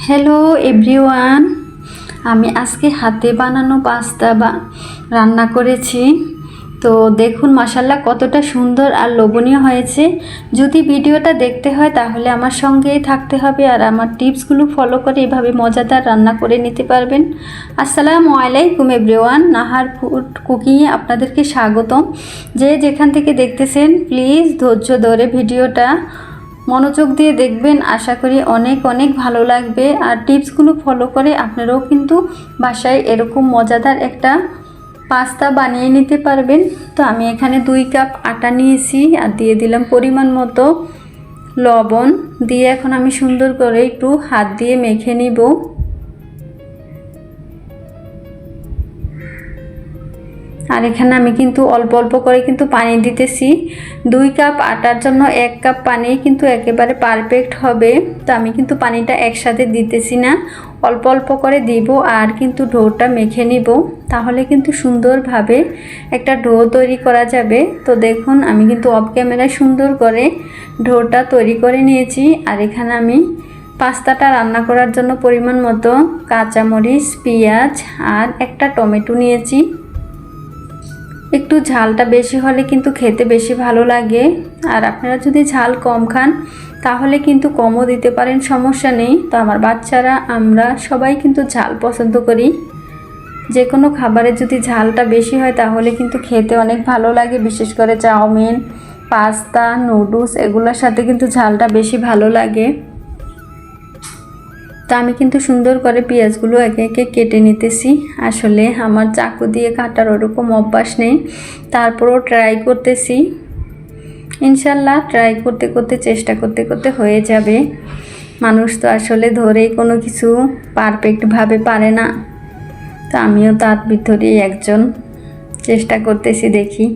Hello everyone, আমি আজকে হাতে বানানো পাস্তা রান্না করেছি। তো দেখুন মাশাআল্লাহ কতটা সুন্দর আর লোভনীয় হয়েছে। যদি ভিডিওটা দেখতে হয় তাহলে আমার সঙ্গেই থাকতে হবে আর আমার টিপসগুলো ফলো করে এভাবে মজাদার রান্না করে নিতে পারবেন। আসসালামু আলাইকুম এভরিওয়ান, নাহার ফুড কুকিংয়ে আপনাদেরকে স্বাগতম। যে যেখান থেকে দেখতেছেন প্লিজ ধৈর্য ধরে ভিডিওটা মনোযোগ দিয়ে দেখবেন, আশা করি অনেক অনেক ভালো লাগবে। আর টিপসগুলো ফলো করে আপনারাও কিন্তু বাসায় এরকম মজাদার একটা পাস্তা বানিয়ে নিতে পারবেন। তো আমি এখানে 2 কাপ আটা নিয়েছি আর দিয়ে দিলাম পরিমাণ মতো লবণ। দিয়ে এখন আমি সুন্দর করে একটু হাত দিয়ে মেখে নিব। আর এখানে আমি কিন্তু অল্প অল্প করে কিন্তু পানি দিতেছি। 2 কাপ আটার জন্য 1 কাপ পানি কিন্তু একেবারে পারফেক্ট হবে। তো আমি কিন্তু পানিটা একসাথে দিতেছি না, অল্প অল্প করে দিব আর কিন্তু ডোটা মেখে নিব, তাহলে কিন্তু সুন্দরভাবে একটা ডো তৈরি করা যাবে। তো দেখুন আমি কিন্তু অফ ক্যামেরায় সুন্দর করে ডোটা তৈরি করে নিয়েছি। আর এখানে আমি পাস্তাটা রান্না করার জন্য পরিমাণ মতো কাঁচামরিচ, পেঁয়াজ আর একটা টমেটো নিয়েছি। একটু ঝালটা বেশি হলে কিন্তু খেতে বেশি ভালো লাগে। আর আপনারা যদি ঝাল কম খান তাহলে কিন্তু কমও দিতে পারেন, সমস্যা নেই। তো আমার বাচ্চারা আমরা সবাই কিন্তু ঝাল পছন্দ করি। যে কোনো খাবারে যদি ঝালটা বেশি হয় তাহলে কিন্তু খেতে অনেক ভালো লাগে, বিশেষ করে চাউমিন, পাস্তা, নুডলস এগুলোর সাথে কিন্তু ঝালটা বেশি ভালো লাগে। তো আমি কিন্তু সুন্দর করে পেঁয়াজগুলো একে একে কেটে নিতেছি। আসলে আমার চাকু দিয়ে কাটার ওরকম অভ্যাস নেই, তারপরও ট্রাই করতেছি। ইনশাল্লাহ ট্রাই করতে করতে চেষ্টা করতে করতে হয়ে যাবে। মানুষ তো আসলে ধরেই কোনো কিছু পারফেক্টভাবে পারে না। তো আমিও তার ভিতরেই একজন, চেষ্টা করতেছি, দেখি।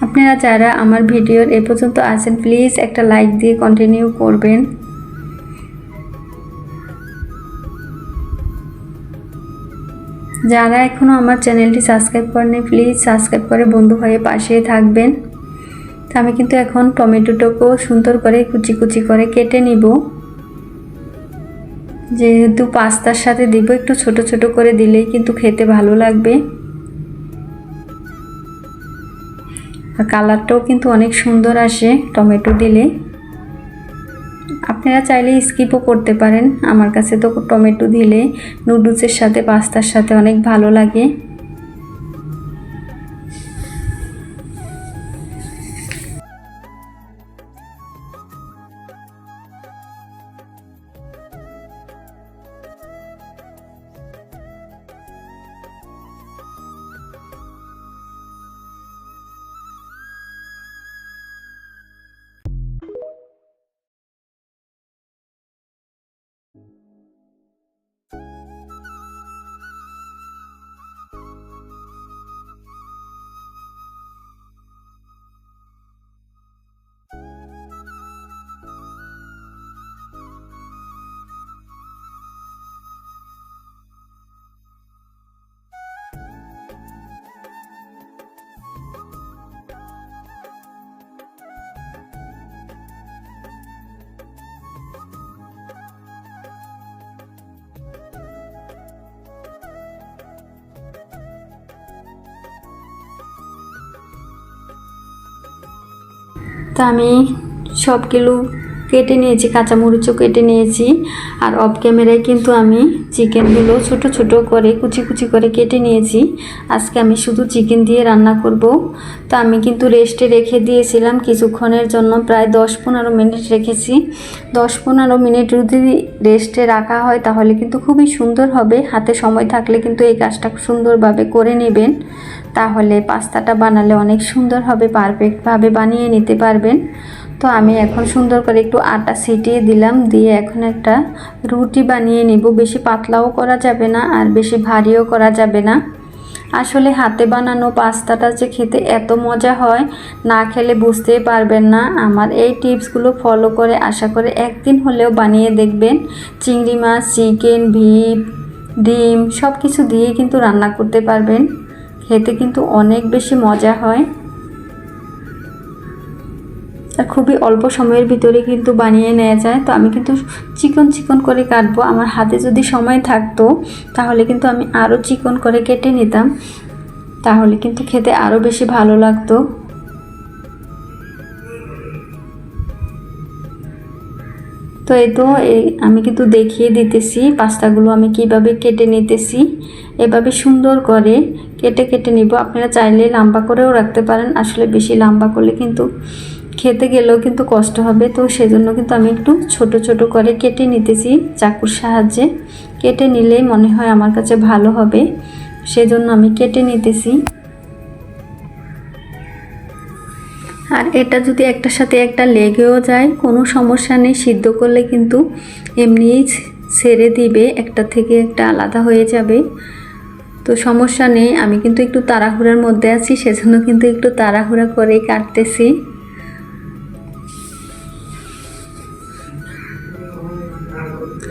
আপনারা যারা আমার ভিডিওর এ পর্যন্ত আছেন প্লিজ একটা লাইক দিয়ে কন্টিনিউ করবেন। যারা এখনও আমার চ্যানেলটি সাবস্ক্রাইব করেনি প্লিজ সাবস্ক্রাইব করে বন্ধু হয়ে পাশেই থাকবেন। তো আমি কিন্তু এখন টমেটোটাকেও সুন্দর করে কুচি কুচি করে কেটে নিব। যেহেতু পাস্তার সাথে দিব, একটু ছোট ছোট করে দিলেই কিন্তু খেতে ভালো লাগবে। আর কালারটাও কিন্তু অনেক সুন্দর আসে টমেটো দিলে। আপনারা চাইলে স্কিপও করতে পারেন, আমার কাছে তো টমেটো দিলে নুডলসের সাথে পাস্তার সাথে অনেক ভালো লাগে। তো আমি সবগুলো কেটে নিয়েছি, কাঁচামরিচও কেটে নিয়েছি। আর অফ ক্যামেরায় কিন্তু আমি চিকেনগুলো ছোট ছোট করে কুচি কুচি করে কেটে নিয়েছি। আজকে আমি শুধু চিকেন দিয়ে রান্না করব। তো আমি কিন্তু রেস্টে রেখে দিয়েছিলাম কিছুক্ষণের জন্য, প্রায় 10-15 মিনিট রেখেছি। 10-15 মিনিট যদি রেস্টে রাখা হয় তাহলে কিন্তু খুবই সুন্দর হবে। হাতে সময় থাকলে কিন্তু এই কাজটা সুন্দরভাবে করে নেবেন, তাহলে পাস্তাটা বানালে অনেক সুন্দর হবে, পারফেক্টভাবে বানিয়ে নিতে পারবেন। তো আমি এখন সুন্দর করে একটু আটা ছিটিয়ে দিলাম, দিয়ে এখন একটা রুটি বানিয়ে নিব। বেশি পাতলাও করা যাবে না আর বেশি ভারীও করা যাবে না। আসলে হাতে বানানো পাস্তাটা যে খেতে এত মজা হয়, না খেলে বুঝতেই পারবেন না। আমার এই টিপসগুলো ফলো করে আশা করে একদিন হলেও বানিয়ে দেখবেন। চিংড়ি মাছ, চিকেন, বিফ, ডিম সব কিছু দিয়ে কিন্তু রান্না করতে পারবেন, খেতে কিন্তু অনেক বেশি মজা হয়। আর খুবই অল্প সময়ের ভিতরে কিন্তু বানিয়ে নেওয়া যায়। তো আমি কিন্তু চিকন চিকন করে কাটবো। আমার হাতে যদি সময় থাকতো তাহলে কিন্তু আমি আরও চিকন করে কেটে নিতাম, তাহলে কিন্তু খেতে আরও বেশি ভালো লাগতো। তো আমি কিন্তু দেখিয়ে দিতেছি পাস্তাগুলো আমি কিভাবে কেটে নিতেছি। এভাবে সুন্দর করে কেটে কেটে নিব। আপনারা চাইলে লম্বা করেও রাখতে পারেন, আসলে বেশি লম্বা করলে কিন্তু খেতে গেলেও কিন্তু কষ্ট হবে। তো সেজন্য কিন্তু আমি একটু ছোট ছোট করে কেটে নিতেছি চাকুর সাহায্যে। কেটে নিলেই মনে হয় আমার কাছে ভালো হবে, সেজন্য আমি কেটে নিতেছি। আর এটা যদি একটার সাথে একটা লেগেও যায় কোনো সমস্যা নেই, সিদ্ধ করলে কিন্তু এমনিই ছেড়ে দিবে, একটা থেকে একটা আলাদা হয়ে যাবে। তো সমস্যা নেই, আমি কিন্তু একটু তাড়াহুড়ার মধ্যে আছি, সেজন্য কিন্তু একটু তাড়াহুড়া করেই কাটতেছি।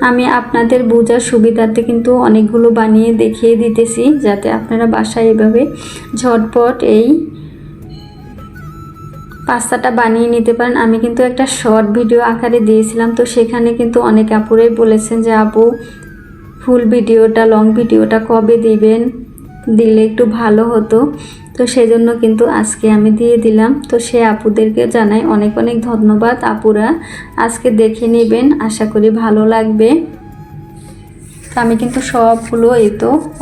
আমি আপনাদের বোঝার সুবিধার্থে কিন্তু অনেকগুলো বানিয়ে দেখিয়ে দিতেছি, যাতে আপনারা বাসায় এভাবে ঝটপট এই পাস্তাটা বানিয়ে নিতে পারেন। আমি কিন্তু একটা শর্ট ভিডিও আকারে দিয়েছিলাম, তো সেখানে কিন্তু অনেক আপুরাই বলেছেন যে আপু ফুল ভিডিওটা, লং ভিডিওটা কবে দিবেন, দিলে একটু ভালো হতো। তো সেজন্য কিন্তু আজকে আমি দিয়ে দিলাম। তো সে আপুদেরকে জানাই অনেক অনেক ধন্যবাদ। আপুরা আজকে দেখে নেবেন, আশা করি ভালো লাগবে। তো আমি কিন্তু সবগুলো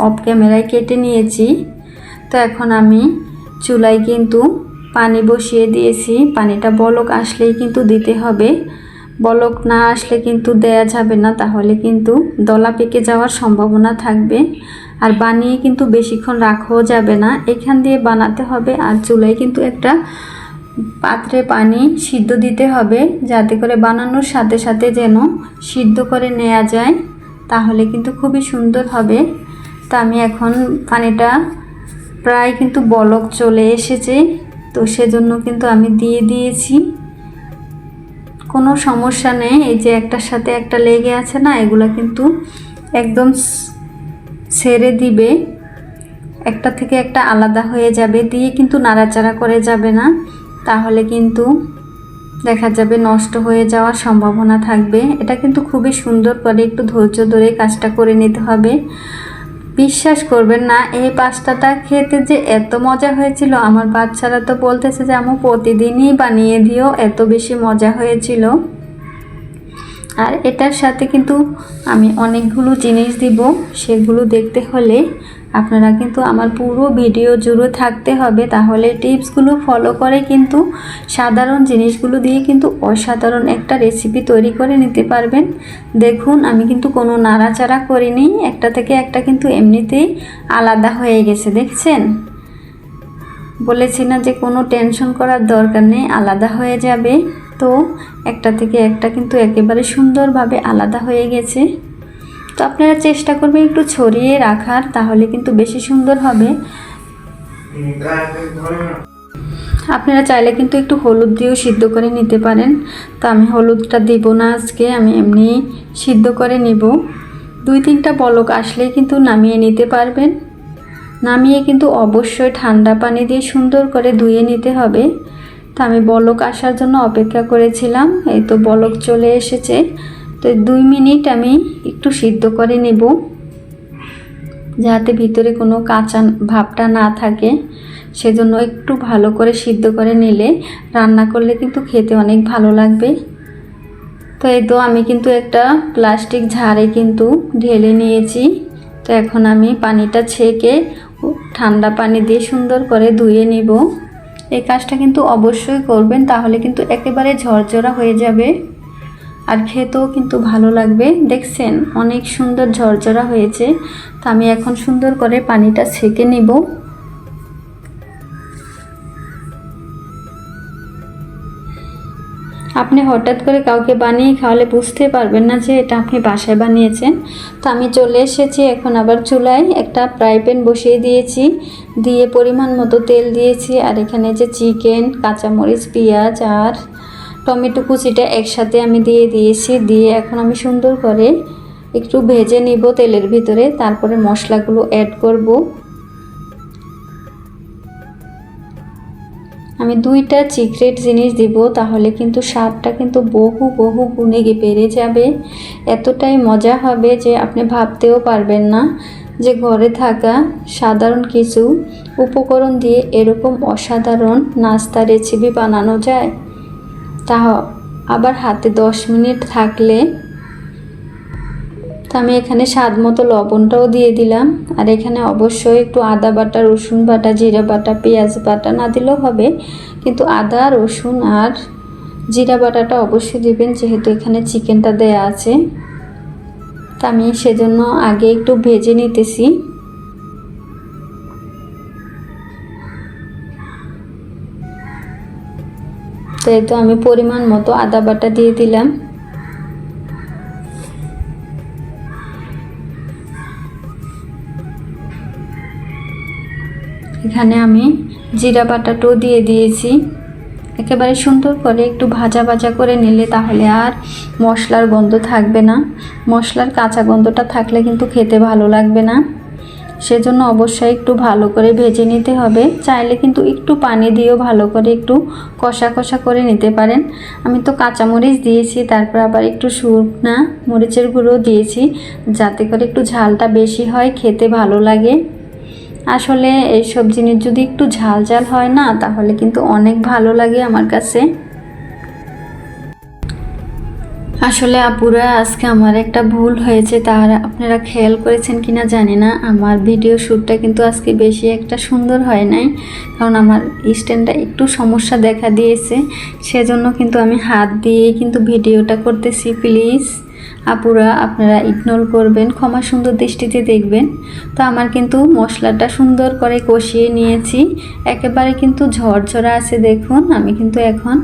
অফ ক্যামেরায় কেটে নিয়েছি। তো এখন আমি চুলায় কিন্তু পানি বসিয়ে দিয়েছি। পানিটা বলক আসলেই কিন্তু দিতে হবে, বলক না আসলে কিন্তু দেয়া যাবে না, তাহলে কিন্তু দলা পেকে যাওয়ার সম্ভাবনা থাকবে। আর বানিয়ে কিন্তু বেশিক্ষণ রাখাও যাবে না, এখান দিয়ে বানাতে হবে। আর চুলায় কিন্তু একটা পাত্রে পানি সিদ্ধ দিতে হবে, যাতে করে বানানোর সাথে সাথে যেন সিদ্ধ করে নেওয়া যায়, তাহলে কিন্তু খুবই সুন্দর হবে। তো আমি এখন পানিটা প্রায় কিন্তু বলক চলে এসেছে, তো সেজন্য কিন্তু আমি দিয়ে দিয়েছি। কোনো সমস্যা নেই, এই যে একটার সাথে একটা লেগে আছে না, এগুলো কিন্তু একদম ছেড়ে দিবে, একটা থেকে একটা আলাদা হয়ে যাবে। দিয়ে কিন্তু নাড়াচাড়া করে যাবে না, তাহলে কিন্তু দেখা যাবে নষ্ট হয়ে যাওয়ার সম্ভাবনা থাকবে। এটা কিন্তু খুবই সুন্দর করে একটু ধৈর্য ধরে কাজটা করে নিতে হবে। বিশ্বাস করবেন না, এই পাস্তাটা খেতে যে এত মজা হয়েছিল, আমার বাচ্চারা তো বলতেছে যে আম্মু প্রতিদিনই বানিয়ে দিও, এত বেশি মজা হয়েছিল। আর এটার সাথে কিন্তু আমি অনেকগুলো জিনিস দিব, সেগুলো দেখতে হলে আপনারা কিন্তু আমার পুরো ভিডিও জুড়ে থাকতে হবে, তাহলে টিপসগুলো ফলো করে কিন্তু সাধারণ জিনিসগুলো দিয়ে কিন্তু অসাধারণ একটা রেসিপি তৈরি করে নিতে পারবেন। দেখুন আমি কিন্তু কোনো নাড়াচাড়া করিনি, একটা থেকে একটা কিন্তু এমনিতেই আলাদা হয়ে গেছে, দেখছেন? বলেছি না যে কোনো টেনশন করার দরকার নেই, আলাদা হয়ে যাবে। তো একটা থেকে একটা কিন্তু একেবারে সুন্দরভাবে আলাদা হয়ে গেছে। তো আপনারা চেষ্টা করবেন একটু ছড়িয়ে রাখার, তাহলে কিন্তু বেশি সুন্দর হবে। আপনারা চাইলে কিন্তু একটু হলুদ দিয়েও সিদ্ধ করে নিতে পারেন। তো আমি হলুদটা দেব না আজকে, আমি এমনি সিদ্ধ করে নিব। 2-3টা বলক আসলেই কিন্তু নামিয়ে নিতে পারবেন। নামিয়ে কিন্তু অবশ্যই ঠান্ডা পানি দিয়ে সুন্দর করে ধুয়ে নিতে হবে। তো আমি বলক আসার জন্য অপেক্ষা করেছিলাম, এই তো বলক চলে এসেছে। তো 2 মিনিট আমি একটু সিদ্ধ করে নেব, যাতে ভিতরে কোনো কাঁচা ভাবটা না থাকে, সেজন্য একটু ভালো করে সিদ্ধ করে নিলে রান্না করলে কিন্তু খেতে অনেক ভালো লাগবে। তো এই তো আমি কিন্তু একটা প্লাস্টিক ঝাড়ে কিন্তু ঢেলে নিয়েছি। তো এখন আমি পানিটা ছেঁকে ঠান্ডা পানি দিয়ে সুন্দর করে ধুয়ে নিব। এই কাজটা কিন্তু অবশ্যই করবেন, তাহলে কিন্তু একেবারে ঝরঝরা হয়ে যাবে আর খেতেও কিন্তু ভালো লাগবে। দেখছেন অনেক সুন্দর ঝরঝরা হয়েছে। তো আমি এখন সুন্দর করে পানিটা ছেঁকে নিব। আপনি হঠাৎ করে কাউকে বানিয়ে খাওয়ালে বুঝতে পারবেন না যে এটা আপনি বাসায় বানিয়েছেন। তো আমি চলে এসেছি, এখন আবার চুলায় একটা ফ্রাই প্যান বসিয়ে দিয়েছি, দিয়ে পরিমাণ মতো তেল দিয়েছি। আর এখানে যে চিকেন, কাঁচামরিচ, পেঁয়াজ আর টমেটো কুচিটা একসাথে আমি দিয়ে দিয়েছি। দিয়ে এখন আমি সুন্দর করে একটু ভেজে নিব তেলের ভিতরে, তারপরে মশলাগুলো অ্যাড করব। আমি 2টা সিক্রেট জিনিস দিব, তাহলে কিন্তু স্বাদটা কিন্তু বহু বহু গুণে বেড়ে যাবে। এতটাই মজা হবে যে আপনি ভাবতেও পারবেন না যে ঘরে থাকা সাধারণ কিছু উপকরণ দিয়ে এরকম অসাধারণ নাস্তা রেসিপি বানানো যায়, তা আবার হাতে 10 মিনিট থাকলে। তো আমি এখানে স্বাদ মতো লবণটাও দিয়ে দিলাম। আর এখানে অবশ্যই একটু আদা বাটা, রসুন বাটা, জিরা বাটা, পেঁয়াজ বাটা না দিলেও হবে, কিন্তু আদা, রসুন আর জিরা বাটাটা অবশ্যই দিবেন, যেহেতু এখানে চিকেনটা দেয়া আছে। তা আমি সেজন্য আগে একটু ভেজে নিতেছি। তো এই তো আমি পরিমাণ মতো আদা বাটা দিয়ে দিলাম। এখানে আমি জিরা বাটাটাও দিয়ে দিয়েছি। একেবারে সুন্দর করে একটু ভাজা ভাজা করে নিলে তাহলে আর মশলার গন্ধ থাকবে না। মশলার কাঁচা গন্ধটা থাকলে কিন্তু খেতে ভালো লাগবে না, সেজন্য অবশ্যই একটু ভালো করে ভেজে নিতে হবে। চাইলে কিন্তু একটু পানি দিয়েও ভালো করে একটু কষা কষা করে নিতে পারেন। আমি তো কাঁচামরিচ দিয়েছি, তারপর আবার একটু শুকনা মরিচের গুঁড়ো দিয়েছি, যাতে করে একটু ঝালটা বেশি হয়, খেতে ভালো লাগে। আসলে এইসব জিনিস যদি একটু ঝাল ঝাল হয় না, তাহলে কিন্তু অনেক ভালো লাগে আমার কাছে। আসলে আপুরা, আজকে আমার একটা ভুল হয়েছে, তার আপনারা খেয়াল করেছেন কিনা জানি না। আমার ভিডিও শ্যুটটা কিন্তু আজকে বেশি একটা সুন্দর হয় নাই, কারণ আমার স্ট্যান্ডটা একটু সমস্যা দেখা দিয়েছে। সেজন্য কিন্তু আমি হাত দিয়ে কিন্তু ভিডিওটা করতেছি। প্লিজ আপুরা, আপনারা ইগনোর করবেন, ক্ষমা সুন্দর দৃষ্টিতে দেখবেন। তো আমার কিন্তু মশলাটা সুন্দর করে কষিয়ে নিয়েছি, একেবারে কিন্তু ঝরঝরা আছে। দেখুন, আমি কিন্তু এখন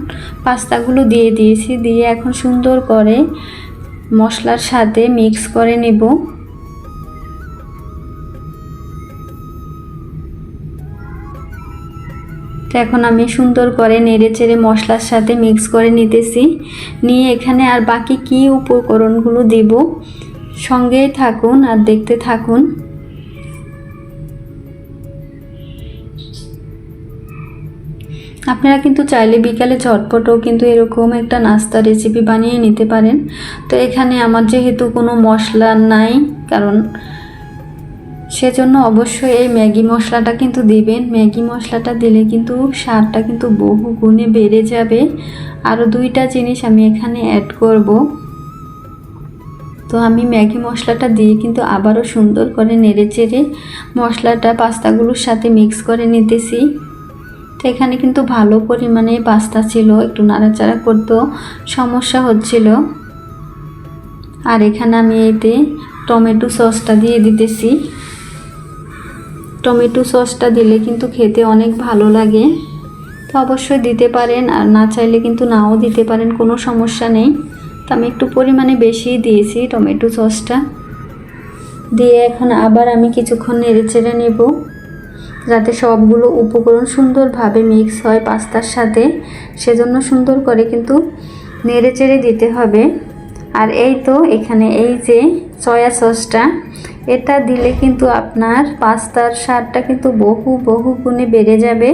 পাস্তাগুলো দিয়ে দিয়েছি, দিয়ে এখন সুন্দর করে মশলার সাথে মিক্স করে নেব। তো এখন আমি সুন্দর করে নেড়েচেড়ে মশলার সাথে মিক্স করে নিতেছি। নিয়ে এখানে আর বাকি কি উপকরণগুলো দেব, সঙ্গেই থাকুন আর দেখতে থাকুন। আপনারা কিন্তু চাইলে বিকালে ঝটপটও কিন্তু এরকম একটা নাস্তা রেসিপি বানিয়ে নিতে পারেন। তো এখানে আমার যেহেতু কোনো মশলা নাই, কারণ সেজন্য অবশ্যই এই ম্যাগি মশলাটা কিন্তু দিবেন। ম্যাগি মশলাটা দিলে কিন্তু স্বাদটা কিন্তু বহু গুণে বেড়ে যাবে। আরও 2টা জিনিস আমি এখানে অ্যাড করব। তো আমি ম্যাগি মশলাটা দিয়ে কিন্তু আবারও সুন্দর করে নেড়েচেড়ে মশলাটা পাস্তাগুলোর সাথে মিক্স করে নিতেছি। তো এখানে কিন্তু ভালো পরিমাণে পাস্তা ছিল, একটু নাড়াচাড়া করতেও সমস্যা হচ্ছিল। আর এখানে আমি এতে টমেটো সসটা দিয়ে দিতেছি। টমেটো সসটা দিলে কিন্তু খেতে অনেক ভালো লাগে। তো অবশ্যই দিতে পারেন, আর না চাইলে কিন্তু নাও দিতে পারেন, কোনো সমস্যা নেই। তো আমি একটু পরিমাণে বেশি দিয়েছি টমেটো সসটা দিয়ে। এখন আবার আমি কিছুক্ষণ নেড়েচেড়ে নেব, যাতে সবগুলো উপকরণ সুন্দরভাবে মিক্স হয় পাস্তার সাথে। সেজন্য সুন্দর করে কিন্তু নেড়েচেড়ে দিতে হবে। আর এই তো এখানে এই যে সয়া সসটা, এটা দিলে কিন্তু আপনার পাস্তার স্বাদটা কিন্তু বহু বহু গুণে বেড়ে যাবে।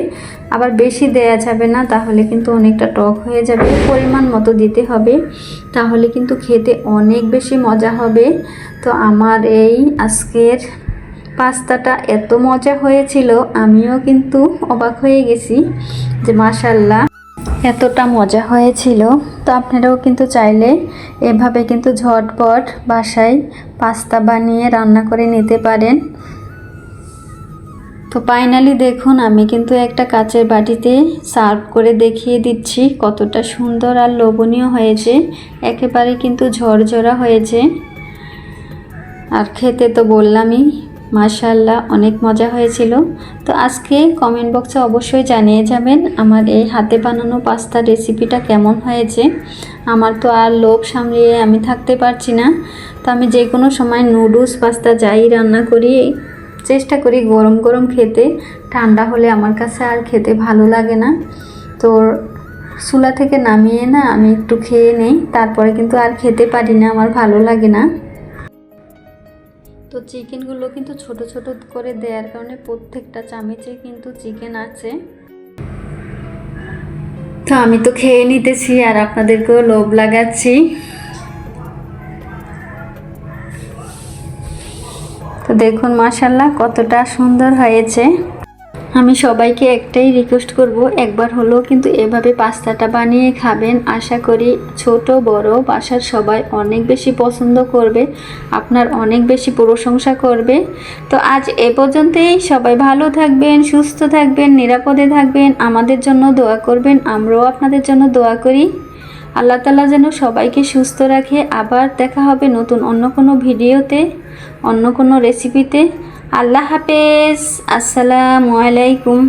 আবার বেশি দেয়া যাবে না, তাহলে কিন্তু অনেকটা টক হয়ে যাবে। পরিমাণ মতো দিতে হবে, তাহলে কিন্তু খেতে অনেক বেশি মজা হবে। তো আমার এই আজকের পাস্তাটা এত মজা হয়েছিল, আমিও কিন্তু অবাক হয়ে গেছি যে মাশাআল্লাহ এতটা মজা হয়েছিল। তো আপনারাও কিন্তু চাইলে এভাবে কিন্তু ঝটপট বাসায় পাস্তা বানিয়ে রান্না করে নিতে পারেন। তো ফাইনালি দেখুন, আমি কিন্তু একটা কাচের বাটিতে সার্ভ করে দেখিয়ে দিচ্ছি কতটা সুন্দর আর লোভনীয় হয়েছে। একেবারে কিন্তু ঝরঝরা হয়েছে, আর খেতে তো বললামই মাশাআল্লাহ অনেক মজা হয়েছিল। তো আজকে কমেন্ট বক্সে অবশ্যই জানিয়ে যাবেন আমার এই হাতে বানানো পাস্তা রেসিপিটা কেমন হয়েছে। আমার তো আর লোভ সামলিয়ে আমি থাকতে পারছি না। তো আমি যে কোনো সময় নুডলস পাস্তা যাই রান্না করি, চেষ্টা করি গরম গরম খেতে। ঠান্ডা হলে আমার কাছে আর খেতে ভালো লাগে না। তো চুলা থেকে নামিয়ে না আমি একটু খেয়ে নেই, তারপরে কিন্তু আর খেতে পারি না, আমার ভালো লাগে না। তো চিকেনগুলো কিন্তু ছোট ছোট করে দেওয়ার কারণে প্রত্যেকটা চামচে কিন্তু চিকেন আছে। তো আমি তো খেয়ে নিতেছি আর আপনাদেরকেও লোভ লাগাচ্ছি। তো দেখুন মাশাআল্লাহ কতটা সুন্দর হয়েছে। আমি সবাইকে একটাই রিকোয়েস্ট করব, একবার হলেও কিন্তু এভাবে পাস্তাটা বানিয়ে খাবেন। আশা করি ছোট বড় বাসার সবাই অনেক বেশি পছন্দ করবে, আপনার অনেক বেশি প্রশংসা করবে। তো আজ এ পর্যন্তই। সবাই ভালো থাকবেন, সুস্থ থাকবেন, নিরাপদে থাকবেন, আমাদের জন্য দোয়া করবেন, আমরাও আপনাদের জন্য দোয়া করি। আল্লাহ তাআলা যেন সবাইকে সুস্থ রাখে। আবার দেখা হবে নতুন অন্য কোনো ভিডিওতে, অন্য কোনো রেসিপিতে। আল্লাহ হাফেজ, আসসালামু আলাইকুম।